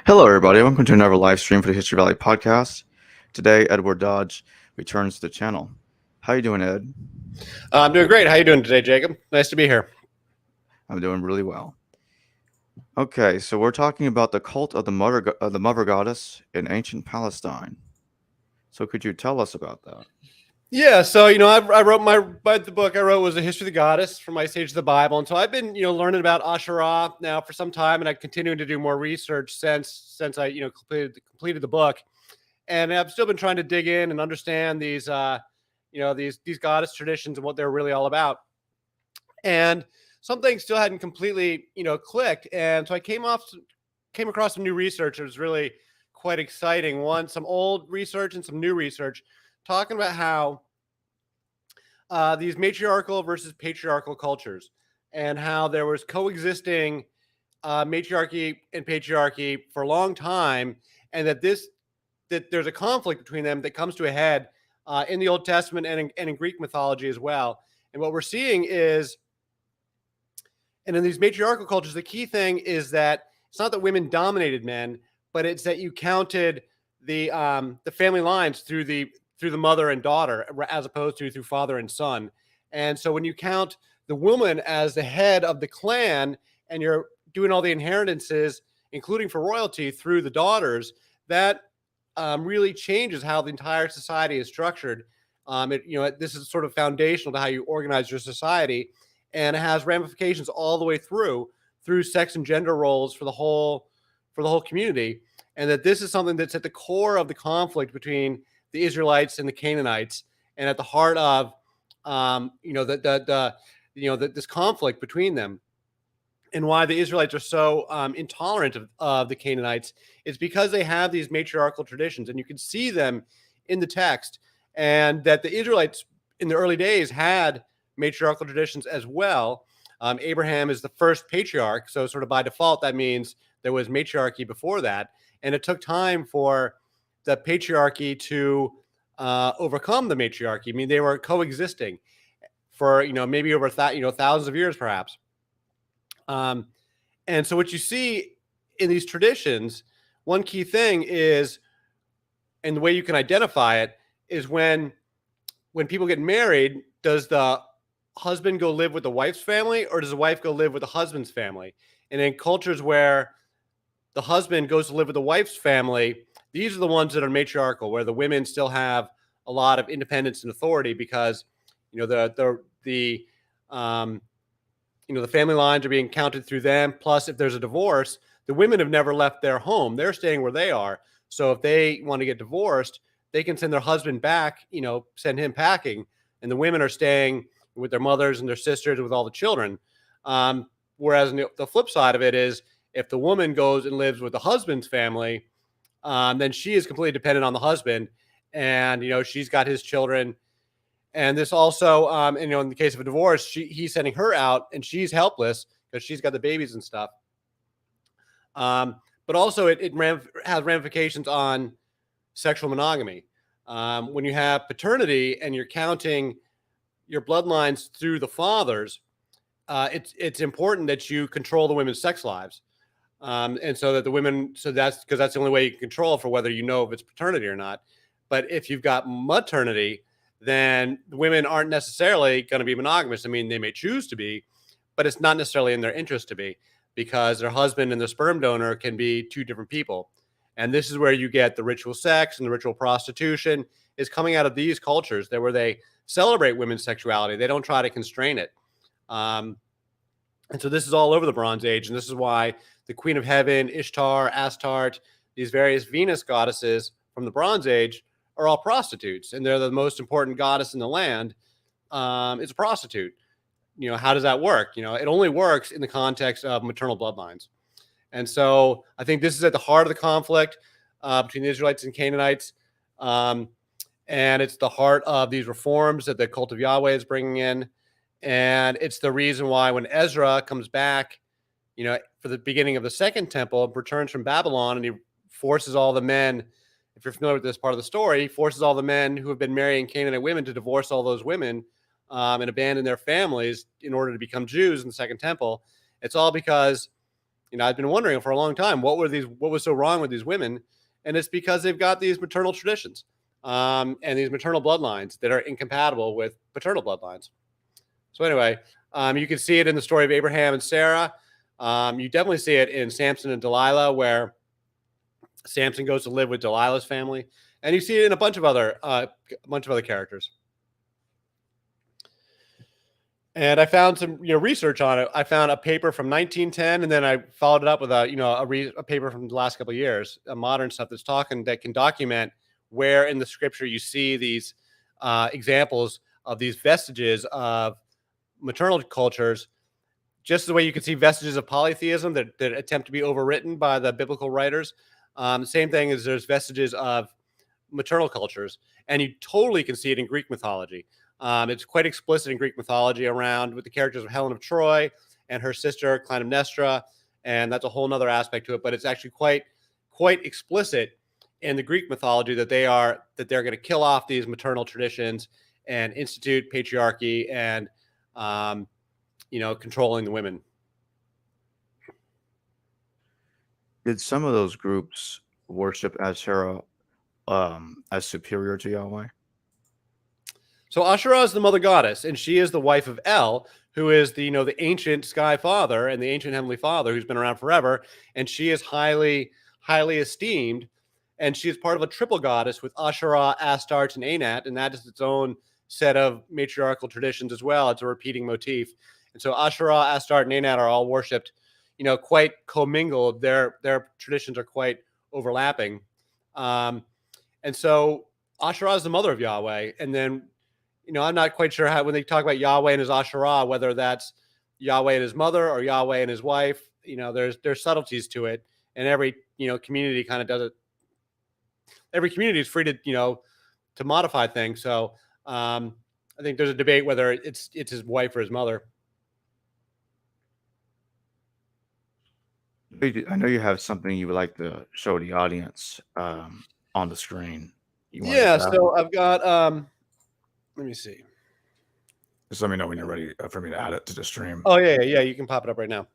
Hello, everybody. Welcome to another live stream for the History Valley podcast. Today, Edward Dodge returns to the channel. How you doing, Ed? I'm doing great. How you doing today, Jacob? Nice to be here. I'm doing really well. Okay, so we're talking about the cult of the mother goddess in ancient Palestine. So could you tell us about that? Yeah, so I wrote the book I wrote was a history of the goddess from Ice Age of the Bible, and so I've been learning about Asherah now for some time, and I'm continuing to do more research since I completed the book, and I've still been trying to dig in and understand these these goddess traditions and what they're really all about, and something still hadn't completely clicked, and so I came across some new research. It was really quite exciting. Some old research and some new research talking about how these matriarchal versus patriarchal cultures and how there was coexisting matriarchy and patriarchy for a long time, and that there's a conflict between them that comes to a head in the Old Testament and in Greek mythology as well. And what we're seeing is, and in these matriarchal cultures, the key thing is that it's not that women dominated men, but it's that you counted the family lines through the mother and daughter, as opposed to through father and son. And so when you count the woman as the head of the clan, and you're doing all the inheritances, including for royalty, through the daughters, that really changes how the entire society is structured. This is sort of foundational to how you organize your society, and it has ramifications all the way through sex and gender roles for the whole community. And that this is something that's at the core of the conflict between the Israelites and the Canaanites, and at the heart of this conflict between them, and why the Israelites are so intolerant of the Canaanites is because they have these matriarchal traditions, and you can see them in the text, and that the Israelites in the early days had matriarchal traditions as well. Abraham is the first patriarch, so sort of by default that means there was matriarchy before that, and it took time for the patriarchy to overcome the matriarchy. I mean, they were coexisting for maybe over thousands of years, perhaps. And so, what you see in these traditions, one key thing is, and the way you can identify it is when people get married, does the husband go live with the wife's family, or does the wife go live with the husband's family? And in cultures where the husband goes to live with the wife's family, these are the ones that are matriarchal, where the women still have a lot of independence and authority, because the family lines are being counted through them. Plus, if there's a divorce, the women have never left their home; they're staying where they are. So if they want to get divorced, they can send their husband back, send him packing, and the women are staying with their mothers and their sisters and with all the children. Whereas the flip side of it is, if the woman goes and lives with the husband's family, then she is completely dependent on the husband, and she's got his children. And this also, in the case of a divorce, he's sending her out, and she's helpless because she's got the babies and stuff. But also, it has ramifications on sexual monogamy. When you have paternity and you're counting your bloodlines through the fathers, it's important that you control the women's sex lives. And so that the women, so that's because that's the only way you can control for whether if it's paternity or not. But if you've got maternity, then the women aren't necessarily going to be monogamous. I mean, they may choose to be, but it's not necessarily in their interest to be, because their husband and their sperm donor can be two different people. And this is where you get the ritual sex and the ritual prostitution is coming out of these cultures, where they celebrate women's sexuality. They don't try to constrain it. And so this is all over the Bronze Age. And this is why the Queen of Heaven, Ishtar, Astarte, these various Venus goddesses from the Bronze Age are all prostitutes. And they're the most important goddess in the land. Is a prostitute. How does that work? It only works in the context of maternal bloodlines. And so I think this is at the heart of the conflict between the Israelites and Canaanites. And it's the heart of these reforms that the cult of Yahweh is bringing in. And it's the reason why when Ezra comes back, for the beginning of the Second Temple, returns from Babylon, and he forces all the men, if you're familiar with this part of the story, he forces all the men who have been marrying Canaanite women to divorce all those women and abandon their families in order to become Jews in the Second Temple. It's all because I've been wondering for a long time, what was so wrong with these women? And it's because they've got these maternal traditions, and these maternal bloodlines that are incompatible with paternal bloodlines. So anyway, you can see it in the story of Abraham and Sarah. You definitely see it in Samson and Delilah, where Samson goes to live with Delilah's family, and you see it in a bunch of other characters. And I found some research on it. I found a paper from 1910, and then I followed it up with a paper from the last couple of years, modern stuff that can document where in the scripture you see these examples of these vestiges of maternal cultures, just the way you can see vestiges of polytheism that attempt to be overwritten by the biblical writers. Same thing as there's vestiges of maternal cultures, and you totally can see it in Greek mythology. It's quite explicit in Greek mythology around with the characters of Helen of Troy and her sister Clytemnestra, and that's a whole nother aspect to it. But it's actually quite explicit in the Greek mythology that they're going to kill off these maternal traditions and institute patriarchy and controlling the women. Did some of those groups worship Asherah as superior to Yahweh? So Asherah is the mother goddess, and she is the wife of El, who is the ancient sky father and the ancient heavenly father who's been around forever, and she is highly esteemed, and she is part of a triple goddess with Asherah, Astarte, and Anat, and that is its own set of matriarchal traditions as well. It's a repeating motif, and so Asherah, Astarte, and Anat are all worshipped, quite commingled. Their traditions are quite overlapping, and so Asherah is the mother of Yahweh, and then I'm not quite sure how, when they talk about Yahweh and his Asherah, whether that's Yahweh and his mother or Yahweh and his wife. There's subtleties to it, and every community kind of does it. Every community is free to modify things. So I think there's a debate whether it's his wife or his mother. I know you have something you would like to show the audience on the screen. Yeah, so I've got let me see. Just let me know when you're ready for me to add it to the stream. Oh, yeah. You can pop it up right now.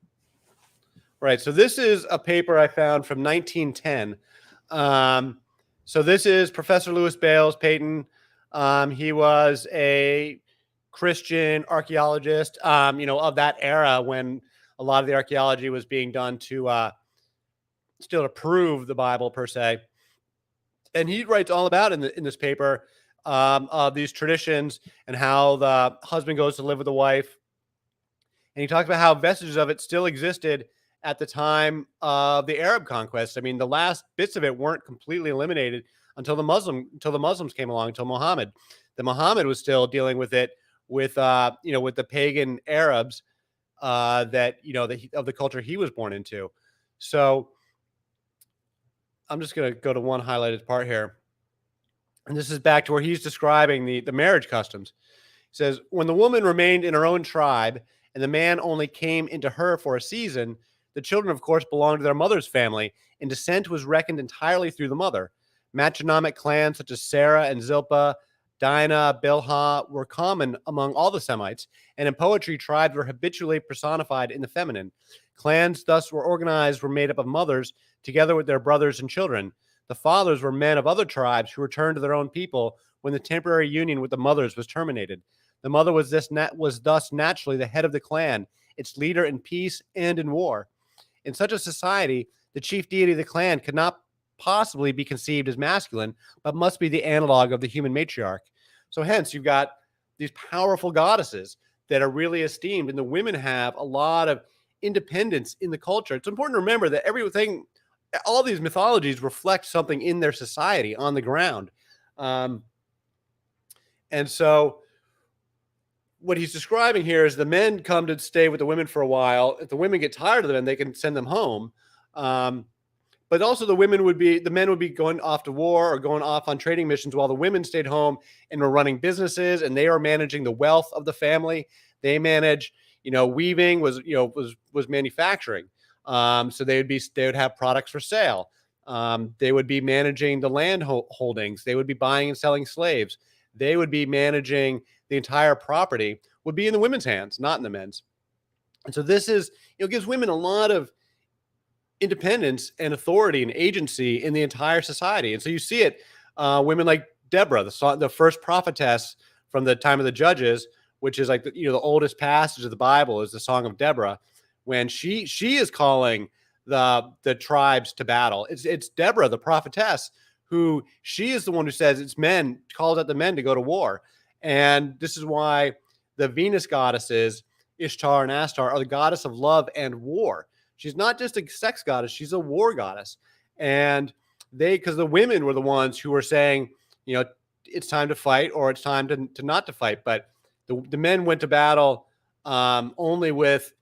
Right. So this is a paper I found from 1910. So this is Professor Louis Bales Peyton. He was a Christian archaeologist, of that era when a lot of the archaeology was being done to still to prove the Bible per se. And he writes all about in this paper of these traditions and how the husband goes to live with the wife. And he talks about how vestiges of it still existed at the time of the Arab conquest. I mean, the last bits of it weren't completely eliminated until the Muslims came along, until Muhammad. The Muhammad was still dealing with it with the pagan Arabs of the culture he was born into. So I'm just going to go to one highlighted part here. And this is back to where he's describing the marriage customs. He says, when the woman remained in her own tribe and the man only came into her for a season, the children, of course, belonged to their mother's family, and descent was reckoned entirely through the mother. Matronymic clans such as Sarah and Zilpah, Dinah, Bilhah were common among all the Semites, and in poetry, tribes were habitually personified in the feminine. Clans thus were made up of mothers together with their brothers and children. The fathers were men of other tribes who returned to their own people when the temporary union with the mothers was terminated. The mother was thus naturally the head of the clan, its leader in peace and in war. In such a society, the chief deity of the clan could not possibly be conceived as masculine, but must be the analog of the human matriarch. So hence, you've got these powerful goddesses that are really esteemed, and the women have a lot of independence in the culture. It's important to remember that all these mythologies reflect something in their society on the ground. And so what he's describing here is the men come to stay with the women for a while. If the women get tired of them, they can send them home. But also the men would be going off to war or going off on trading missions while the women stayed home and were running businesses, and they are managing the wealth of the family. They manage, weaving was manufacturing. So they would have products for sale. They would be managing the land holdings. They would be buying and selling slaves. They would be managing the entire property, would be in the women's hands, not in the men's. And so this gives women a lot of independence and authority and agency in the entire society. And so you see it, women like Deborah, the first prophetess from the time of the Judges, which is like the oldest passage of the Bible, is the Song of Deborah, when she is calling the tribes to battle. It's Deborah, the prophetess, who she is the one who says it's men, calls out the men to go to war. And this is why the Venus goddesses, Ishtar and Astar, are the goddess of love and war. She's not just a sex goddess, she's a war goddess. And because the women were the ones who were saying, it's time to fight or it's time to not to fight. But the men went to battle only with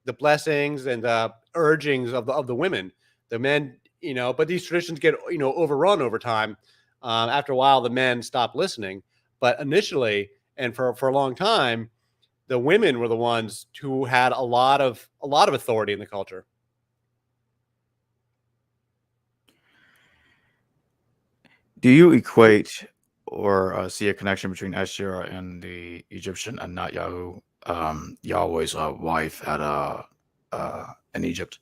the blessings and the urgings of the women. The men, but these traditions get, overrun over time. After a while, the men stopped listening. But initially, and for a long time, the women were the ones who had a lot of authority in the culture. Do you equate or see a connection between Asherah and the Egyptian Anat Yahu, Yahweh's wife in Egypt?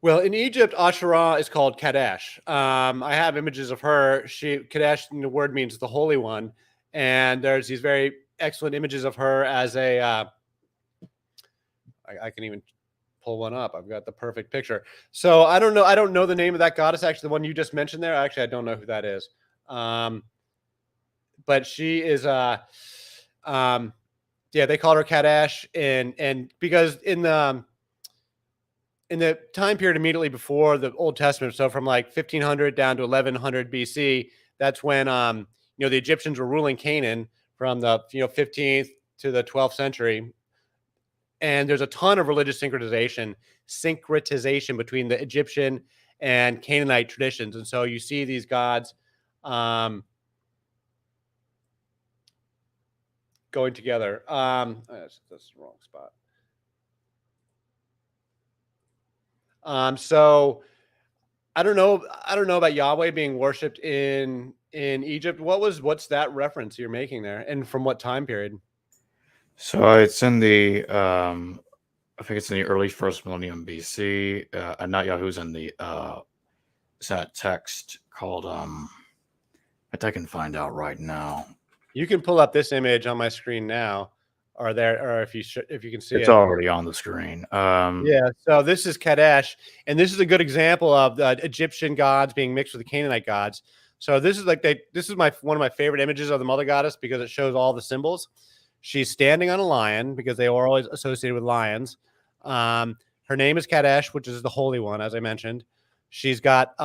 Well, in Egypt, Asherah is called Kadesh. I have images of her. Kadesh, the word means the Holy One, and there's these very excellent images of her as a. I can even pull one up. I've got the perfect picture. So I don't know the name of that goddess. Actually, the one you just mentioned there. Actually, I don't know who that is. But she is yeah, they called her Kadesh, and because in the time period immediately before the Old Testament, so from like 1500 down to 1100 BC, that's when the Egyptians were ruling Canaan from the 15th to the 12th century. And there's a ton of religious syncretization between the Egyptian and Canaanite traditions. And so you see these gods going together. That's the wrong spot. So I don't know about Yahweh being worshipped in Egypt. What's that reference you're making there, and from what time period? So it's in the I think it's in the early first millennium BC. Anat Yahu's in the that text called I can find out right now. You can pull up this image on my screen now, or if you can see it's already on the screen. Yeah, so this is Kadesh, and this is a good example of the Egyptian gods being mixed with the Canaanite gods. So this is one of my favorite images of the mother goddess because it shows all the symbols. She's standing on a lion because they are always associated with lions. Her name is Kadesh, which is the Holy One, as I mentioned. She's got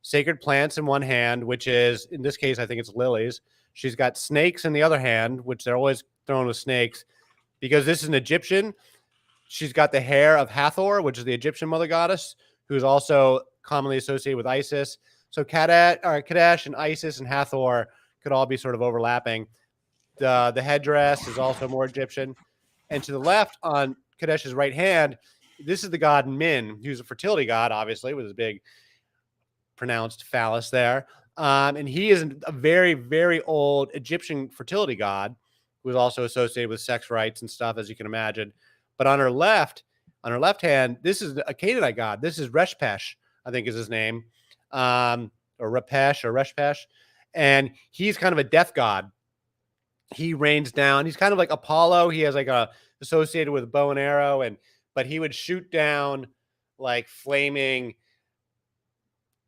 sacred plants in one hand, which is, in this case, I think it's lilies. She's got snakes in the other hand, which they're always thrown with snakes. Because this is an Egyptian, she's got the hair of Hathor, which is the Egyptian mother goddess, who is also commonly associated with Isis. So Kadesh and Isis and Hathor could all be sort of overlapping. The headdress is also more Egyptian. And to the left on Kadesh's right hand, this is the god Min, who's a fertility god, obviously, with his big pronounced phallus there. And he is a very, very old Egyptian fertility god who is also associated with sex rights and stuff, as you can imagine. But on her left hand, this is a Canaanite god. This is Reshpesh, I think is his name, or Repesh or Reshpesh. And he's kind of a death god. He rains down. He's kind of like Apollo. He has like associated with a bow and arrow, but he would shoot down like flaming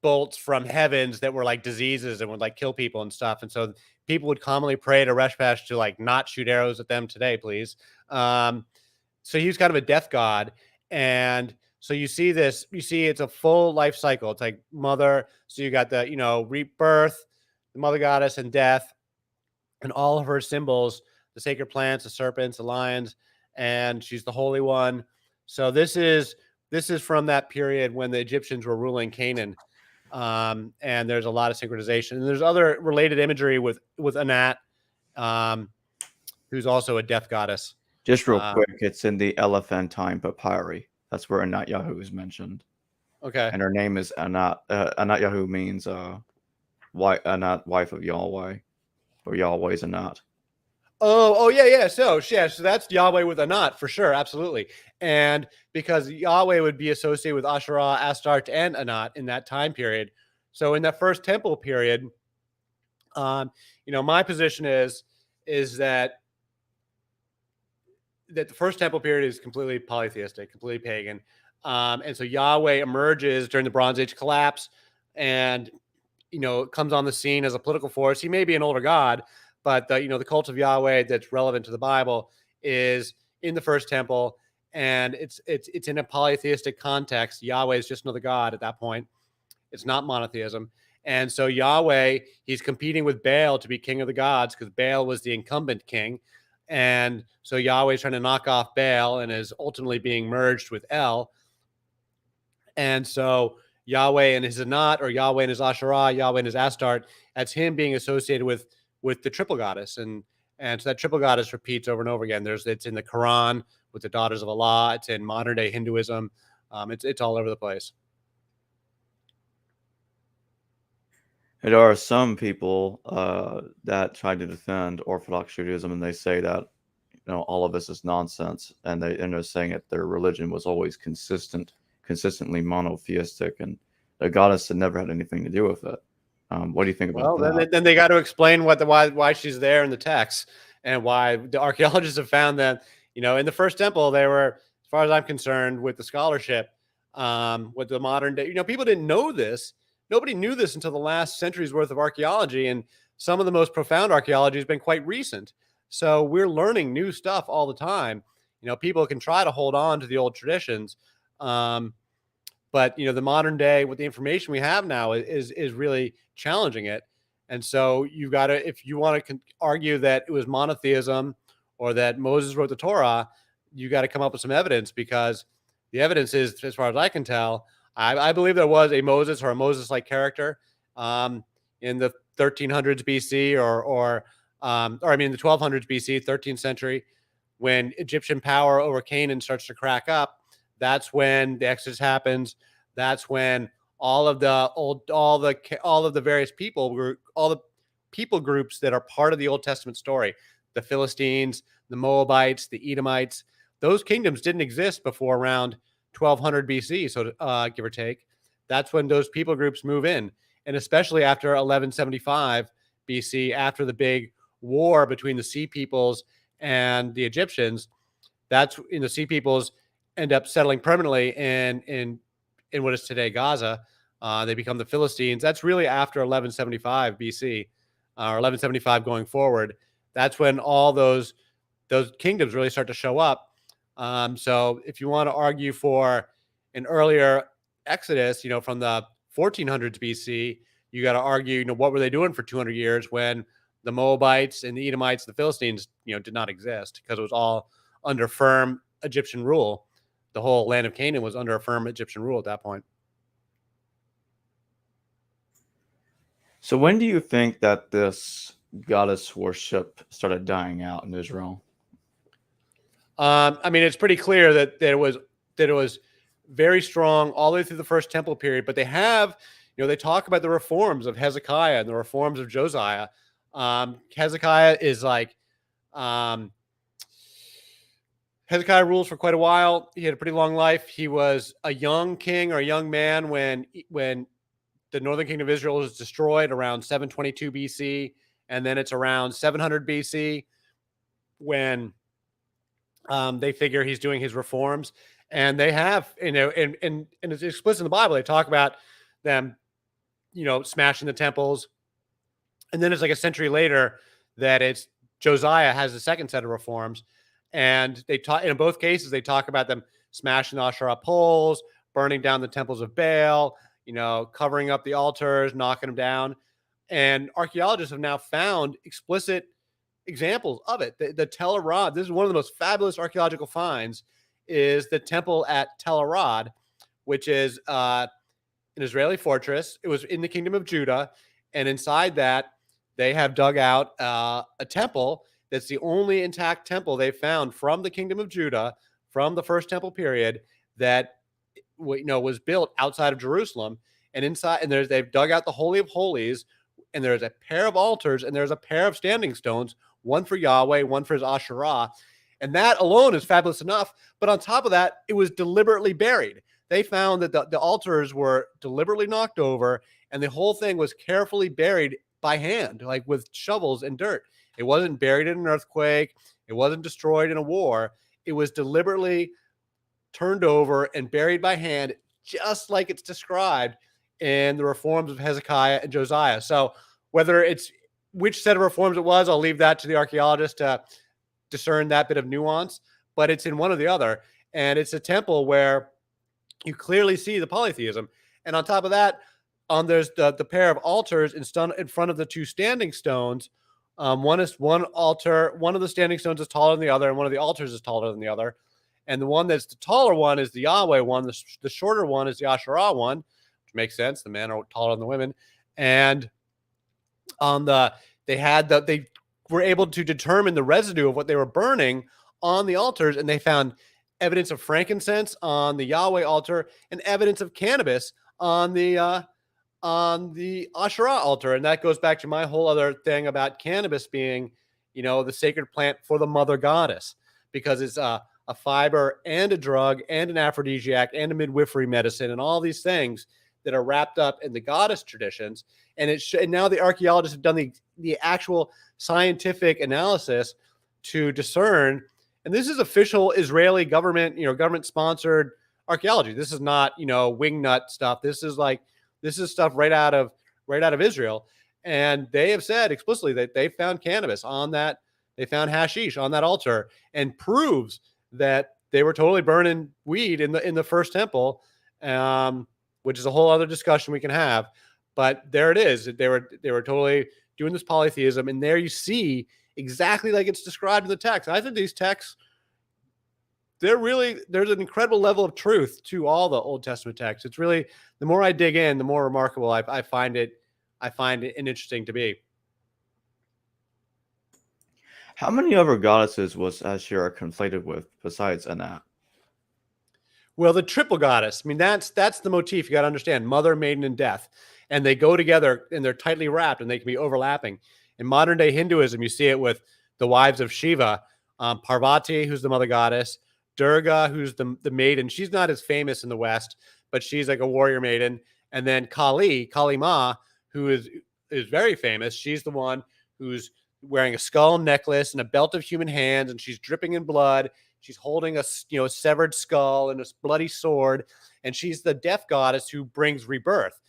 bolts from heavens that were like diseases and would like kill people and stuff. And so people would commonly pray to Reshpesh to like not shoot arrows at them today, please. So he's kind of a death god. And so you see it's a full life cycle. It's like mother. So you got the, rebirth, the mother goddess, and death, and all of her symbols, the sacred plants, the serpents, the lions, and she's the Holy One. So this is from that period when the Egyptians were ruling Canaan. And there's a lot of synchronization. And there's other related imagery with Anat, who's also a death goddess. Just real quick, it's in the Elephantine papyri. That's where Anat Yahu is mentioned. Okay. And her name is Anat. Anat Yahu means Anat, wife of Yahweh, or Yahweh's Anat. Oh, yeah. So that's Yahweh with a knot for sure, absolutely. And because Yahweh would be associated with Asherah, Astarte, and Anat in that time period. So in that first temple period, my position is that the first temple period is completely polytheistic, completely pagan. And so Yahweh emerges during the Bronze Age collapse, and comes on the scene as a political force. He may be an older god, but the cult of Yahweh that's relevant to the Bible is in the first temple, and it's in a polytheistic context. Yahweh is just another god at that point. It's not monotheism. And so Yahweh, he's competing with Baal to be king of the gods because Baal was the incumbent king. And so Yahweh is trying to knock off Baal and is ultimately being merged with El. And so Yahweh and his Anat, or Yahweh and his Asherah, Yahweh and his Astarte, that's him being associated with the triple goddess. And so that triple goddess repeats over and over again. It's in the Quran with the daughters of Allah. It's in modern day Hinduism. It's all over the place. There are some people that try to defend Orthodox Judaism, and they say that all of this is nonsense, and they're saying that their religion was always consistently monotheistic, and the goddess had never had anything to do with it. What do you think about that? Then they got to explain why she's there in the text, and why the archaeologists have found that in the first temple they were, as far as I'm concerned, with the scholarship, with the modern day. People didn't know this. Nobody knew this until the last century's worth of archaeology, and some of the most profound archaeology has been quite recent. So we're learning new stuff all the time. People can try to hold on to the old traditions, but the modern day, with the information we have now, is really challenging it. And so you've got to, if you want to argue that it was monotheism or that Moses wrote the Torah, you got to come up with some evidence, because the evidence is, as far as I can tell, I believe there was a Moses or a Moses-like character in the 1300s BC, or I mean the 1200s BC, 13th century, when Egyptian power over Canaan starts to crack up. That's when the Exodus happens. That's when all of the various people, all the people groups that are part of the Old Testament story, the Philistines, the Moabites, the Edomites, those kingdoms didn't exist before around 1200 BC, so give or take. That's when those people groups move in, and especially after 1175 BC, after the big war between the Sea Peoples and the Egyptians, that's in the Sea Peoples end up settling permanently in what is today Gaza. They become the Philistines. That's really after 1175 BC, or 1175 going forward. That's when all those kingdoms really start to show up. So if you want to argue for an earlier Exodus, from the 1400s BC, you got to argue, what were they doing for 200 years when the Moabites and the Edomites, the Philistines, did not exist, because it was all under firm Egyptian rule. The whole land of Canaan was under a firm Egyptian rule at that point. So when do you think that this goddess worship started dying out in Israel? I mean, it's pretty clear that it was very strong all the way through the first temple period. But they have, they talk about the reforms of Hezekiah and the reforms of Josiah. Hezekiah is like, Hezekiah rules for quite a while. He had a pretty long life. He was a young king, or a young man, when the northern kingdom of Israel was destroyed around 722 BC, and then it's around 700 BC when they figure he's doing his reforms. And they have, and it's explicit in the Bible. They talk about them, smashing the temples. And then it's like a century later that it's Josiah has the second set of reforms. And they talk, in both cases, they talk about them smashing the Asherah poles, burning down the temples of Baal, covering up the altars, knocking them down. And archaeologists have now found explicit examples of it. The Tel Arad, this is one of the most fabulous archaeological finds, is the temple at Tel Arad, which is an Israeli fortress. It was in the kingdom of Judah, and inside that they have dug out a temple that's the only intact temple they've found from the kingdom of Judah, from the first temple period, that was built outside of Jerusalem. And inside, and they've dug out the Holy of Holies, and there's a pair of altars, and there's a pair of standing stones one for Yahweh, one for his Asherah. And that alone is fabulous enough. But on top of that, it was deliberately buried. They found that the altars were deliberately knocked over, and the whole thing was carefully buried by hand, like with shovels and dirt. It wasn't buried in an earthquake. It wasn't destroyed in a war. It was deliberately turned over and buried by hand, just like it's described in the reforms of Hezekiah and Josiah. So whether it's which set of reforms it was, I'll leave that to the archaeologists to discern that bit of nuance, but it's in one or the other. And it's a temple where you clearly see the polytheism. And on top of that, there's the pair of altars in front of the two standing stones. One altar, one of the standing stones is taller than the other, and one of the altars is taller than the other. And the one that's the taller one is the Yahweh one. The shorter one is the Asherah one, which makes sense. The men are taller than the women. And on they were able to determine the residue of what they were burning on the altars, and they found evidence of frankincense on the Yahweh altar and evidence of cannabis on the Asherah altar. And that goes back to my whole other thing about cannabis being, the sacred plant for the mother goddess, because it's a fiber and a drug and an aphrodisiac and a midwifery medicine and all these things that are wrapped up in the goddess traditions. And and now the archaeologists have done the actual scientific analysis to discern. And this is official Israeli government, government sponsored archaeology. This is not, wingnut stuff. This is stuff right out of Israel. And they have said explicitly that they found cannabis on that. They found hashish on that altar, and proves that they were totally burning weed in the first temple, which is a whole other discussion we can have. But there it is. They were totally doing this polytheism, and there you see exactly like it's described in the text. I think these texts, there's an incredible level of truth to all the Old Testament texts. It's really, the more I dig in, the more remarkable I find it interesting to be. How many other goddesses was Asherah conflated with besides Anat? Well, the triple goddess, that's the motif. You got to understand, mother, maiden, and death. And they go together, and they're tightly wrapped, and they can be overlapping. In modern day Hinduism, you see it with the wives of Shiva, Parvati, who's the mother goddess, Durga, who's the maiden. She's not as famous in the West, but she's like a warrior maiden. And then Kali Ma, who is very famous. She's the one who's wearing a skull necklace and a belt of human hands, and she's dripping in blood. She's holding a severed skull and a bloody sword, and she's the death goddess who brings rebirth.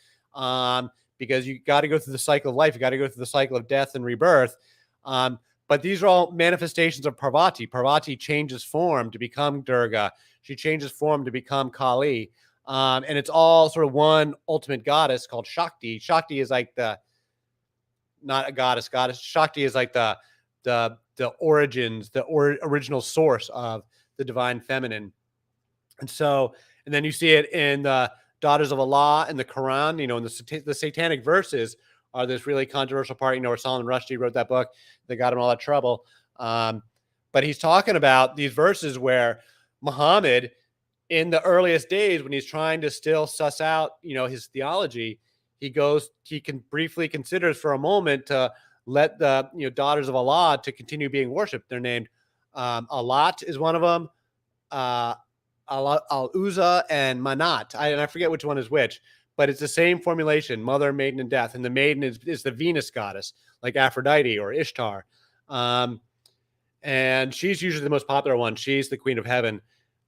Because you got to go through the cycle of life, you got to go through the cycle of death and rebirth. But these are all manifestations of Parvati. Parvati changes form to become Durga. She changes form to become Kali, and it's all sort of one ultimate goddess called Shakti. Shakti is like not a goddess. Shakti is like the origins, original source of the divine feminine. And then you see it in the daughters of Allah in the Quran, in the satanic verses are this really controversial part, where Salman Rushdie wrote that book that got him all that trouble. But he's talking about these verses where Muhammad, in the earliest days, when he's trying to still suss out, his theology, he can briefly considers for a moment to let the daughters of Allah to continue being worshipped. They're named Alat is one of them, Al-Uzza and Manat. I forget which one is which, but it's the same formulation: mother, maiden, and death. And the maiden is the Venus goddess, like Aphrodite or Ishtar. And she's usually the most popular one. She's the queen of heaven.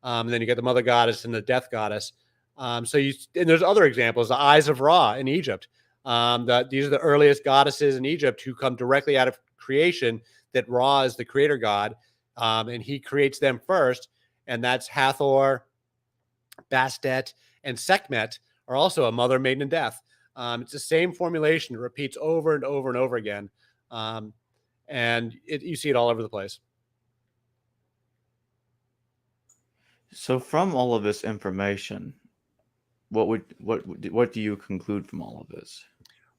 And then you get the mother goddess and the death goddess. And there's other examples, the eyes of Ra in Egypt. These are the earliest goddesses in Egypt who come directly out of creation, that Ra is the creator god, and he creates them first. And that's Hathor, Bastet, and Sekhmet are also a mother, maiden, and death. It's the same formulation. It repeats over and over and over again. And you see it all over the place. So from all of this information, what do you conclude from all of this?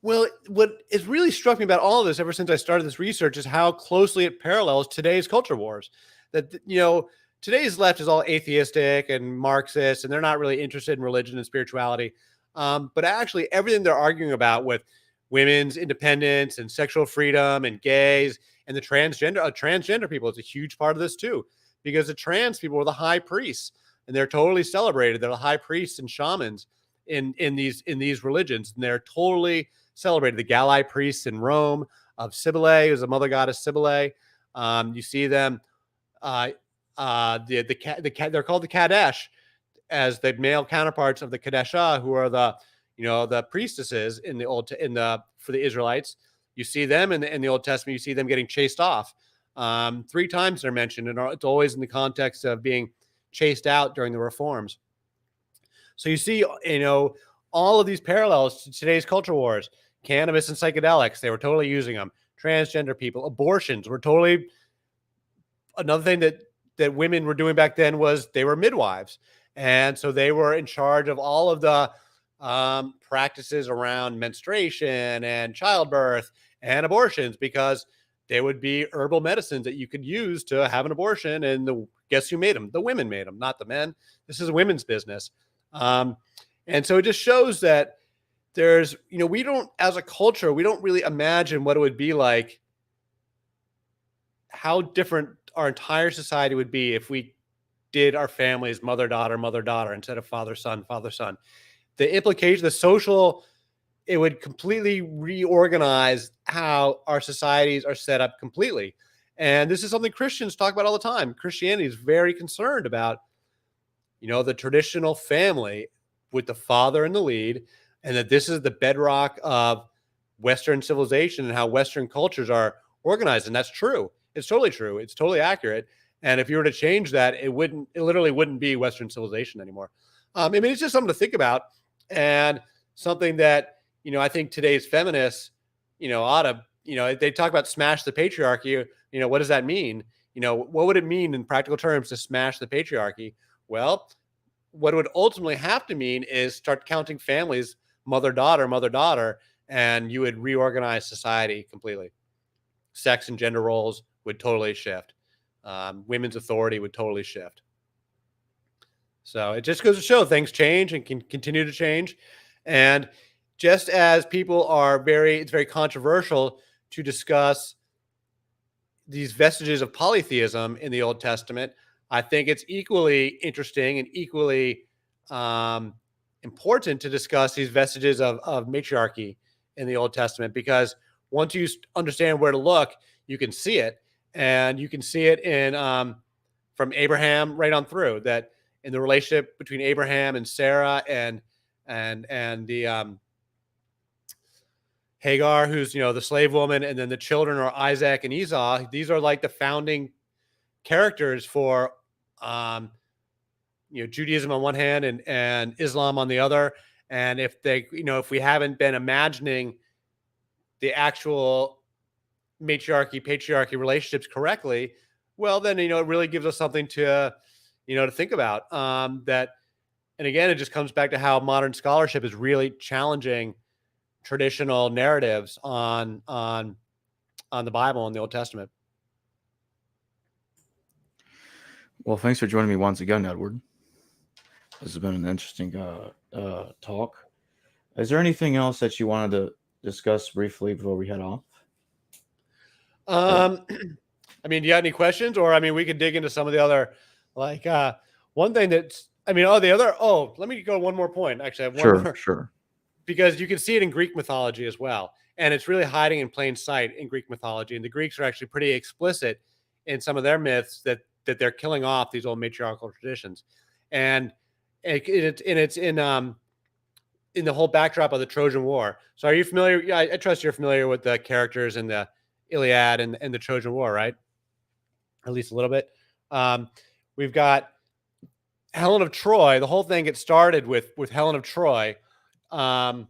Well, what has really struck me about all of this ever since I started this research is how closely it parallels today's culture wars. That, today's left is all atheistic and Marxist, and they're not really interested in religion and spirituality. But actually, everything they're arguing about with women's independence and sexual freedom and gays And the transgender people is a huge part of this too, because the trans people were the high priests, and they're totally celebrated. They're the high priests and shamans in these religions, and they're totally celebrated. The Galli priests in Rome of Cybele, who's a mother goddess Cybele. You see them. They're called the Kadesh, as the male counterparts of the Kadeshah, who are the priestesses for the Israelites. You see them in the Old Testament. You see them getting chased off. 3 times they're mentioned, and it's always in the context of being chased out during the reforms. So you see, all of these parallels to today's culture wars. Cannabis and psychedelics, they were totally using them. Transgender people, abortions were totally another thing that women were doing back then. Was they were midwives, and so they were in charge of all of the practices around menstruation and childbirth and abortions, because they would be herbal medicines that you could use to have an abortion. And guess who made them? The women made them, not the men. This is a women's business. And so it just shows that there's, we don't, as a culture, we don't really imagine what it would be like, how different our entire society would be if we did our families mother-daughter instead of father-son. The implication, the social, it would completely reorganize how our societies are set up completely. And this is something Christians talk about all the time. Christianity is very concerned about, the traditional family with the father in the lead, and that this is the bedrock of Western civilization and how Western cultures are organized. And that's true. It's totally true. It's totally accurate. And if you were to change that, it literally wouldn't be Western civilization anymore. It's just something to think about, and something that, I think today's feminists, ought to, they talk about smash the patriarchy. What does that mean? What would it mean in practical terms to smash the patriarchy? Well, what it would ultimately have to mean is start counting families, mother-daughter, and you would reorganize society completely. Sex and gender roles would totally shift. Women's authority would totally shift. So it just goes to show things change and can continue to change. And just as people it's very controversial to discuss these vestiges of polytheism in the Old Testament, I think it's equally interesting and equally important to discuss these vestiges of matriarchy in the Old Testament, because once you understand where to look, you can see it. And you can see it in from Abraham right on through, that in the relationship between Abraham and Sarah and the Hagar, who's the slave woman, and then the children are Isaac and Esau. These are like the founding characters for Judaism on one hand and Islam on the other. And if we haven't been imagining the actual matriarchy-patriarchy relationships correctly, well, then it really gives us something to think about. And again, it just comes back to how modern scholarship is really challenging traditional narratives on the Bible and the Old Testament. Well, thanks for joining me once again, Edward. This has been an interesting talk. Is there anything else that you wanted to discuss briefly before we head off? Do you have any questions? Or, we could dig into some of the other, one thing that's, let me go one more point. Actually, I have one more. Sure. Because you can see it in Greek mythology as well. And it's really hiding in plain sight in Greek mythology. And the Greeks are actually pretty explicit in some of their myths that they're killing off these old matriarchal traditions. And it's in the whole backdrop of the Trojan War. So are you familiar? Yeah, I trust you're familiar with the characters in the Iliad and the Trojan War, right? At least a little bit. We've got Helen of Troy. The whole thing gets started with Helen of Troy. I'll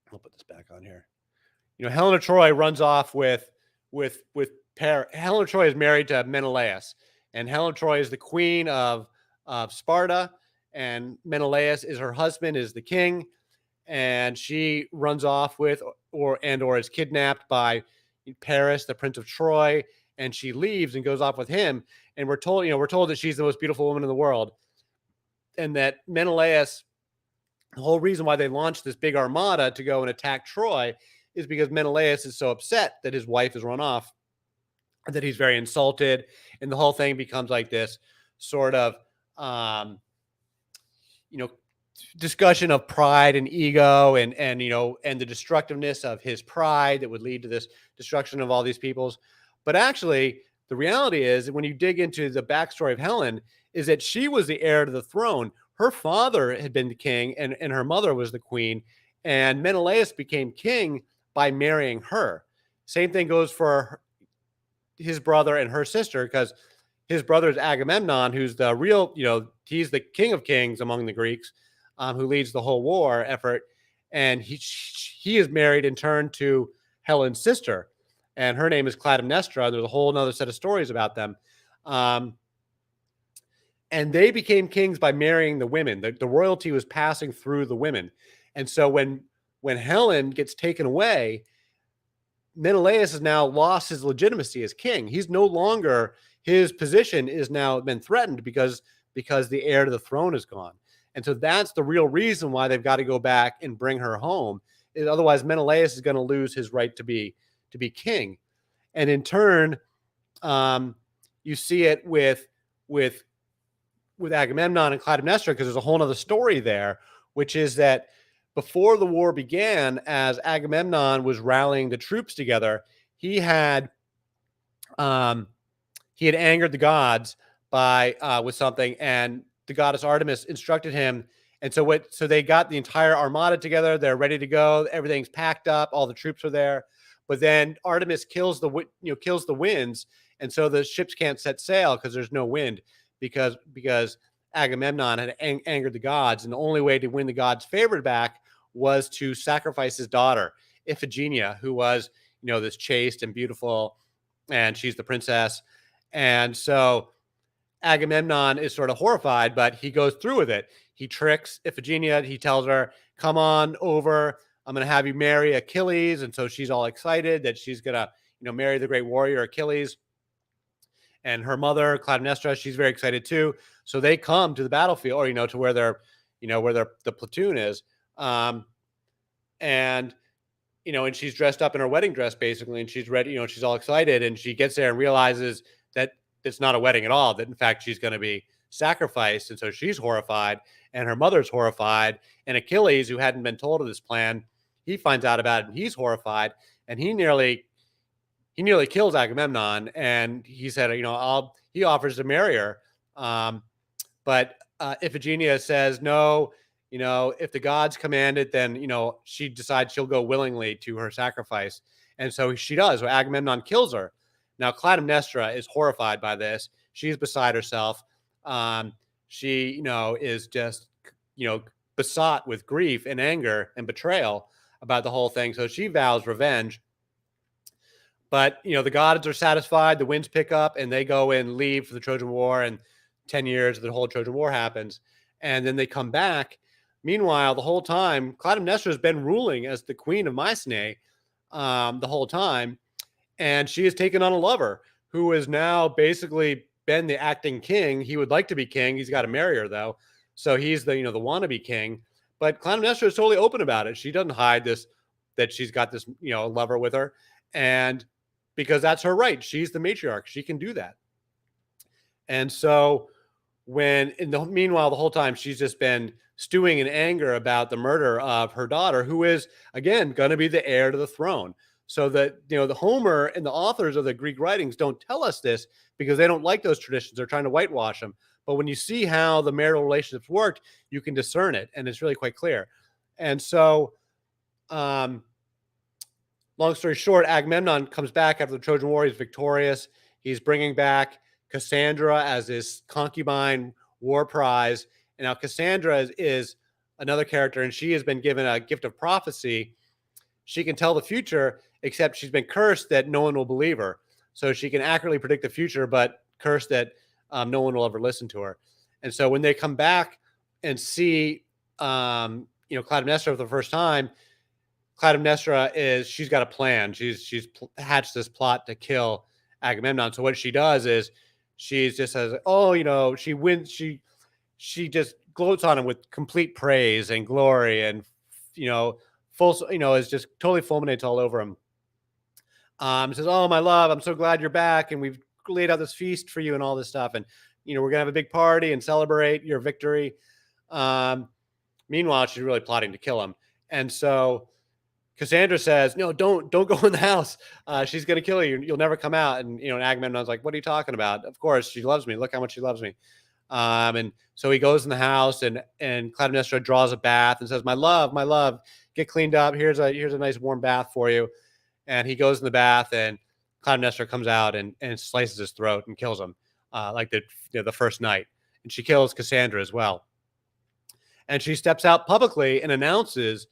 put this back on here. Helen of Troy runs off with Helen of Troy is married to Menelaus, and Helen of Troy is the queen of Sparta, and Menelaus is her husband, is the king, and she runs off with or is kidnapped by Paris, the Prince of Troy, and she leaves and goes off with him. And we're told that she's the most beautiful woman in the world, and that Menelaus, the whole reason why they launched this big armada to go and attack Troy is because Menelaus is so upset that his wife has run off, that he's very insulted, and the whole thing becomes like this sort of um, you know discussion of pride and ego, and the destructiveness of his pride that would lead to this destruction of all these peoples. But actually, the reality is that when you dig into the backstory of Helen, is that she was the heir to the throne. Her father had been the king, and her mother was the queen, and Menelaus became king by marrying her. Same thing goes for his brother and her sister, because his brother is Agamemnon, who's the real, he's the king of kings among the Greeks, who leads the whole war effort. And he is married in turn to Helen's sister, and her name is Clytemnestra. There's a whole other set of stories about them. And they became kings by marrying the women. The royalty was passing through the women. And so when Helen gets taken away, Menelaus has now lost his legitimacy as king. He's no longer, his position is now been threatened because the heir to the throne is gone. And so that's the real reason why they've got to go back and bring her home. Otherwise, Menelaus is going to lose his right to be king. And in turn, you see it with Agamemnon and Clytemnestra, because there's a whole other story there, which is that before the war began, as Agamemnon was rallying the troops together, he had angered the gods by with something, and the goddess Artemis instructed him. And so they got the entire armada together. They're ready to go. Everything's packed up. All the troops are there. But then Artemis kills the winds, and so the ships can't set sail because there's no wind, because Agamemnon had angered the gods, and the only way to win the gods' favor back was to sacrifice his daughter Iphigenia, who was this chaste and beautiful, and she's the princess. And so Agamemnon is sort of horrified, but he goes through with it. He tricks Iphigenia. He tells her, "Come on over. I'm going to have you marry Achilles." And so she's all excited that she's going to, marry the great warrior Achilles. And her mother, Clytemnestra, she's very excited too. So they come to the battlefield, or, to where the platoon is. And she's dressed up in her wedding dress, basically, and she's ready, she's all excited. And she gets there and realizes that it's not a wedding at all, that in fact she's going to be sacrificed. And so she's horrified, and her mother's horrified. And Achilles, who hadn't been told of this plan, he finds out about it, and he's horrified, and he nearly kills Agamemnon. And he said, he offers to marry her. But Iphigenia says, no, if the gods command it, then, she decides she'll go willingly to her sacrifice. And so she does. So Agamemnon kills her. Now, Clytemnestra is horrified by this. She's beside herself. She, is just, besought with grief and anger and betrayal about the whole thing. So she vows revenge. But, the gods are satisfied. The winds pick up, and they go and leave for the Trojan War. And 10 years, the whole Trojan War happens. And then they come back. Meanwhile, the whole time, Clytemnestra has been ruling as the queen of Mycenae the whole time. And she has taken on a lover who has now basically been the acting king. He would like to be king. He's got to marry her, though. So he's the, the wannabe king. But Clytemnestra is totally open about it. She doesn't hide this, that she's got this, lover with her. And because that's her right. She's the matriarch. She can do that. And so meanwhile, the whole time she's just been stewing in anger about the murder of her daughter, who is, again, going to be the heir to the throne. So that, the Homer and the authors of the Greek writings don't tell us this because they don't like those traditions. They're trying to whitewash them. But when you see how the marital relationships worked, you can discern it. And it's really quite clear. And so, long story short, Agamemnon comes back after the Trojan War. He's victorious. He's bringing back Cassandra as his concubine war prize. And now Cassandra is another character, and she has been given a gift of prophecy. She can tell the future, except she's been cursed that no one will believe her. So she can accurately predict the future, but cursed that no one will ever listen to her. And so when they come back and see, Clytemnestra for the first time, Clytemnestra she's got a plan. She's hatched this plot to kill Agamemnon. So what she does is she just says, oh, she wins. She just gloats on him with complete praise and glory and, is just totally fulminates all over him. Says, "Oh, my love, I'm so glad you're back, and we've laid out this feast for you and all this stuff, and we're gonna have a big party and celebrate your victory." Um, Meanwhile, she's really plotting to kill him, and so Cassandra says, "No, don't go in the house. She's gonna kill you. You'll never come out." And Agamemnon's like, "What are you talking about? Of course, she loves me. Look how much she loves me." And so he goes in the house, and Clytemnestra draws a bath and says, my love, get cleaned up. Here's a nice warm bath for you." And he goes in the bath, and Clytemnestra comes out and slices his throat and kills him, like the first night. And she kills Cassandra as well. And she steps out publicly and announces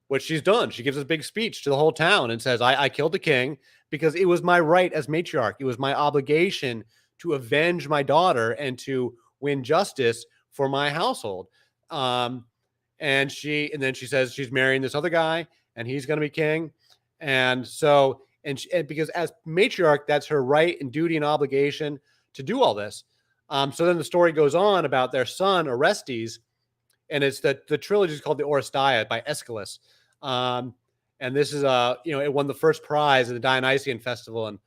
what she's done. She gives a big speech to the whole town and says, I killed the king because it was my right as matriarch. It was my obligation to avenge my daughter and to win justice for my household. And then she says she's marrying this other guy and he's going to be king. And so, and because as matriarch, that's her right and duty and obligation to do all this. So then the story goes on about their son, Orestes, and it's the trilogy is called the Oresteia by Aeschylus. And this is it won the first prize at the Dionysian festival in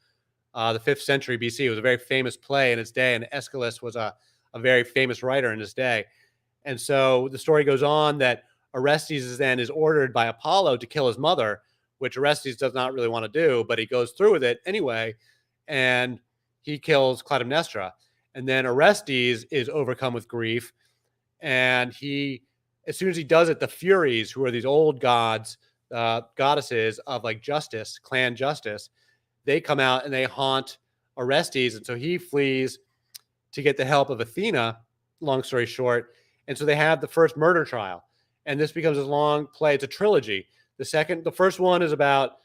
the 5th century BC. It was a very famous play in its day, and Aeschylus was a very famous writer in his day. And so the story goes on that Orestes is ordered by Apollo to kill his mother, which Orestes does not really want to do, but he goes through with it anyway, and he kills Clytemnestra. And then Orestes is overcome with grief, and as soon as he does it, the Furies, who are these old gods, goddesses of like justice, clan justice, they come out and they haunt Orestes. And so he flees to get the help of Athena, long story short. And so they have the first murder trial. And this becomes a long play. It's a trilogy. The first one is about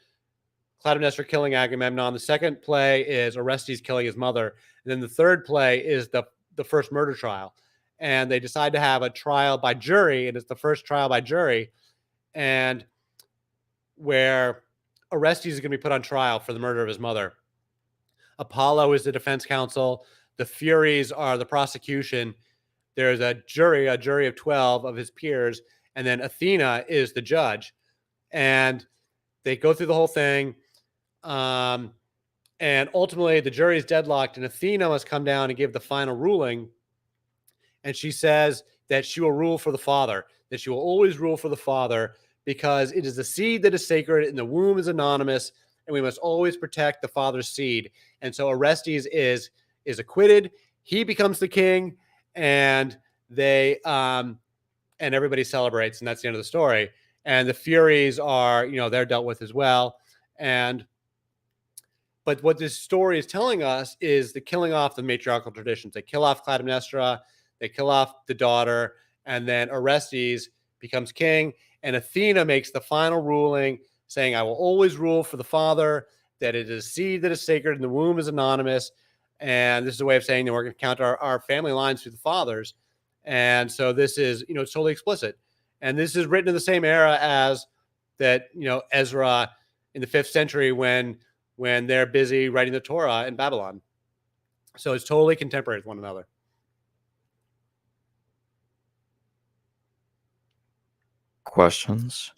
Clytemnestra killing Agamemnon. The second play is Orestes killing his mother. And then the third play is the first murder trial. And they decide to have a trial by jury, and it's the first trial by jury, and where Orestes is going to be put on trial for the murder of his mother. Apollo is the defense counsel. The Furies are the prosecution. There's a jury of 12 of his peers, and then Athena is the judge. And they go through the whole thing. And ultimately, the jury is deadlocked, and Athena must come down and give the final ruling. And she says that she will rule for the father, that she will always rule for the father, because it is the seed that is sacred and the womb is anonymous, and we must always protect the father's seed. And so Orestes is acquitted. He becomes the king, and they and everybody celebrates, and that's the end of the story. And the Furies are, they're dealt with as well. But what this story is telling us is the killing off the matriarchal traditions. They kill off Clytemnestra, they kill off the daughter, and then Orestes becomes king, and Athena makes the final ruling saying, I will always rule for the father, that it is seed that is sacred and the womb is anonymous. And this is a way of saying that we're going to count our family lines through the fathers. And so this is, it's totally explicit. And this is written in the same era as that, Ezra in the 5th century when they're busy writing the Torah in Babylon. So it's totally contemporary with one another. Questions?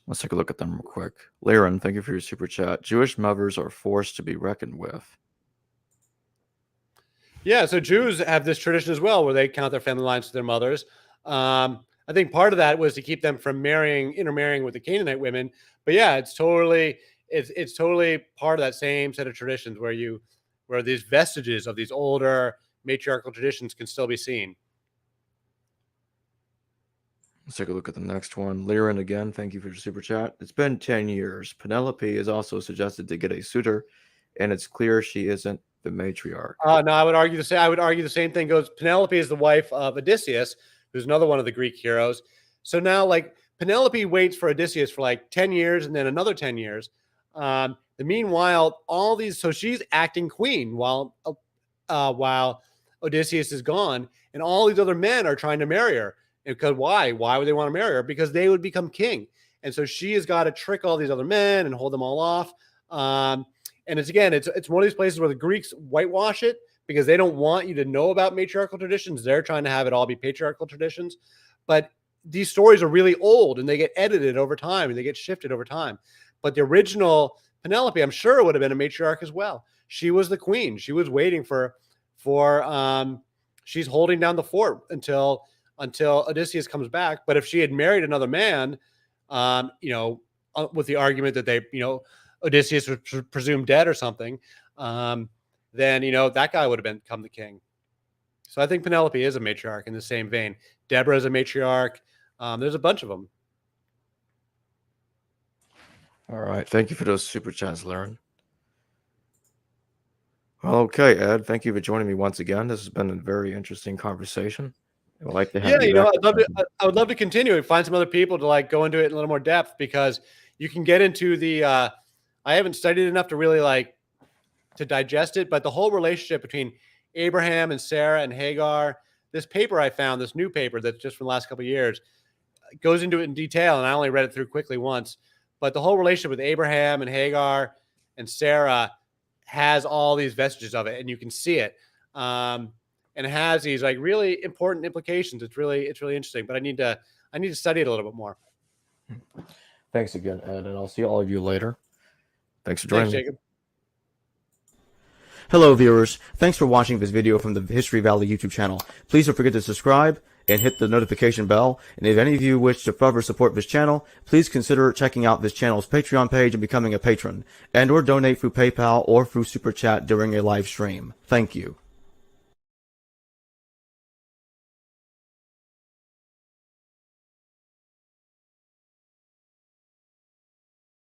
Let's take a look at them real quick. Laren, thank you for your super chat. Jewish mothers are forced to be reckoned with. Yeah, so Jews have this tradition as well, where they count their family lines to their mothers. I think part of that was to keep them from intermarrying with the Canaanite women. But yeah, it's totally part of that same set of traditions where these vestiges of these older matriarchal traditions can still be seen. Let's take a look at the next one. Liren, again, thank you for your super chat. It's been 10 years. Penelope is also suggested to get a suitor, and it's clear she isn't the matriarch. No, I would argue the same thing goes. Penelope is the wife of Odysseus, who's another one of the Greek heroes. So now, like, Penelope waits for Odysseus for like 10 years and then another 10 years. Meanwhile, so she's acting queen while Odysseus is gone, and all these other men are trying to marry her. Because why? Why would they want to marry her? Because they would become king. And so she has got to trick all these other men and hold them all off. And it's one of these places where the Greeks whitewash it because they don't want you to know about matriarchal traditions. They're trying to have it all be patriarchal traditions. But these stories are really old and they get edited over time and they get shifted over time. But the original Penelope, I'm sure, would have been a matriarch as well. She was the queen. She was waiting for she's holding down the fort until Odysseus comes back. But if she had married another man, with the argument that they, Odysseus was presumed dead or something, then, that guy would have become the king. So I think Penelope is a matriarch in the same vein. Deborah is a matriarch. There's a bunch of them. All right. Thank you for those super chats, Lauren. Well, okay, Ed. Thank you for joining me once again. This has been a very interesting conversation. I would like to have you back. I would love to continue and find some other people to go into it in a little more depth, because you can get into the I haven't studied enough to really to digest it, but the whole relationship between Abraham and Sarah and Hagar, this paper I found, this new paper that's just from the last couple of years, goes into it in detail, and I only read it through quickly once. But the whole relationship with Abraham and Hagar and Sarah has all these vestiges of it, and you can see it. And it has these really important implications. It's really interesting, but I need to study it a little bit more. Thanks again, Ed, and I'll see all of you later. Thanks for joining me. Jacob. Hello viewers, thanks for watching this video from the History Valley YouTube channel. Please don't forget to subscribe and hit the notification bell. And if any of you wish to further support this channel, please consider checking out this channel's Patreon page and becoming a patron, and or donate through PayPal or through Super Chat during a live stream. Thank you.